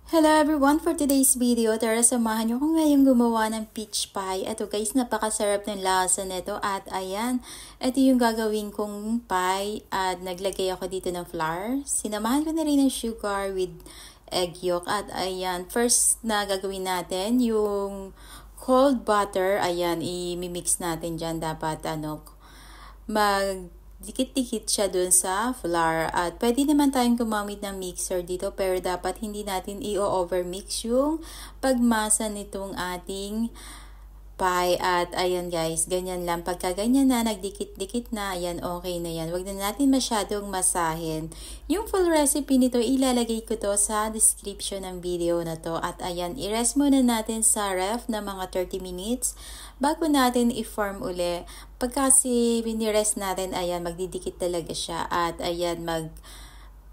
Hello everyone! For today's video, tara samahan nyo kung ngayong gumawa ng peach pie. Ito guys, napakasarap ng lasa nito at ayan, ito yung gagawin kong pie at naglagay ako dito ng flour. Sinamahan ko na rin ng sugar with egg yolk at ayan, first na gagawin natin yung cold butter. Ayan, i-mix natin dyan. Dapat dikit-dikit siya dun sa flour at pwede naman tayong gumamit ng mixer dito pero dapat hindi natin i-overmix yung pagmasa nitong ating pie at ayan guys, ganyan lang. Pagka ganyan na, nagdikit-dikit na, ayan, okay na yan. Huwag na natin masyadong masahin. Yung full recipe nito, ilalagay ko to sa description ng video na to. At ayan, i-rest muna natin sa ref na mga 30 minutes bago natin i-form uli. Pag kasi binirest natin, ayan, magdidikit talaga siya. At ayan,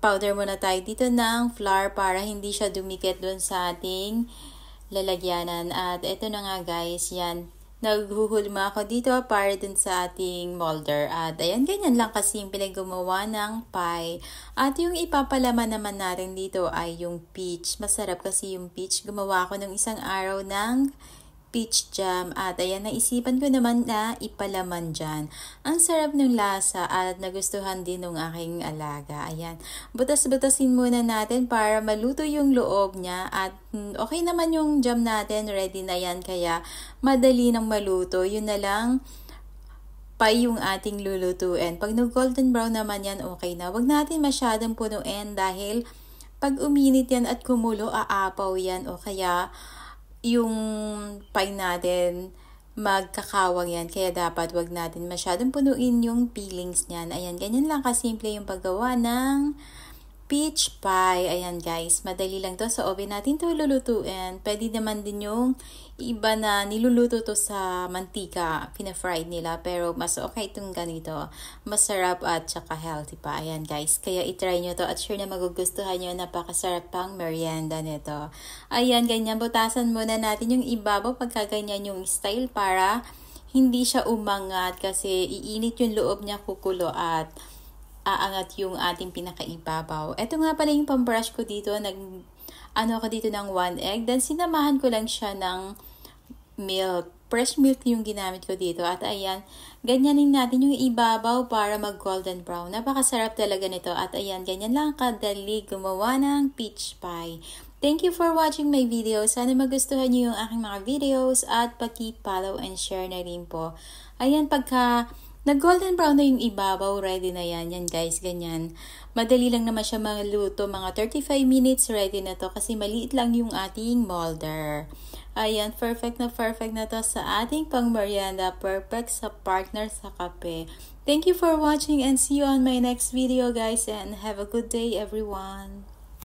powder muna tayo dito ng flour para hindi siya dumikit dun sa ating lalagyanan. At ito na nga guys, yan, naghuhulma ako dito para dun sa ating molder. At ayan, ganyan lang kasimple gumawa ng pie. At yung ipapalaman naman natin dito ay yung peach. Masarap kasi yung peach. Gumawa ako ng isang araw ng peach jam at ayan, naisipan ko naman na ipalaman dyan. Ang sarap ng lasa at nagustuhan din ng aking alaga. Ayan, butas-butasin muna natin para maluto yung loob niya at okay naman yung jam natin, ready na yan, kaya madali nang maluto. Yun na lang pa yung ating lulutuin. Pag nag-golden brown naman yan, okay na. Huwag natin masyadong punuin dahil pag uminit yan at kumulo, aapaw yan o kaya yung pie natin magkakawang yan. Kaya dapat wag natin masyadong punuin yung peelings niyan. Ayan, ganyan lang kasimple yung paggawa ng peach pie. Ayan guys, madali lang to. Sa oven natin to lulutuin. Pwede naman din yung iba na niluluto to sa mantika, pina-fried nila. Pero mas okay itong ganito. Masarap at saka healthy pa. Ayan guys, kaya itry nyo to at sure na magugustuhan nyo. Napakasarap pang merienda nito. Ayan, ganyan. Butasan muna natin yung ibabaw pagka ganyan yung style para hindi siya umangat kasi iinit yung loob niya, kukulo at aangat yung ating pinakaibabaw. Ito nga pala yung pambrush ko dito. Ako dito ng 1 egg. Then sinamahan ko lang siya ng milk. Fresh milk yung ginamit ko dito. At ayan, ganyanin natin yung ibabaw para mag golden brown. Napakasarap talaga nito. At ayan, ganyan lang kadali gumawa ng peach pie. Thank you for watching my video. Sana magustuhan niyo yung aking mga videos at paki-follow and share na rin po. Ayan, pagka nag-golden brown na yung ibabaw, ready na yan. Yan guys, ganyan. Madali lang naman siya maluto. Mga 35 minutes, ready na to kasi maliit lang yung ating molder. Ayan, perfect na to sa ating pang merienda. Perfect sa partner sa kape. Thank you for watching and see you on my next video guys and have a good day everyone.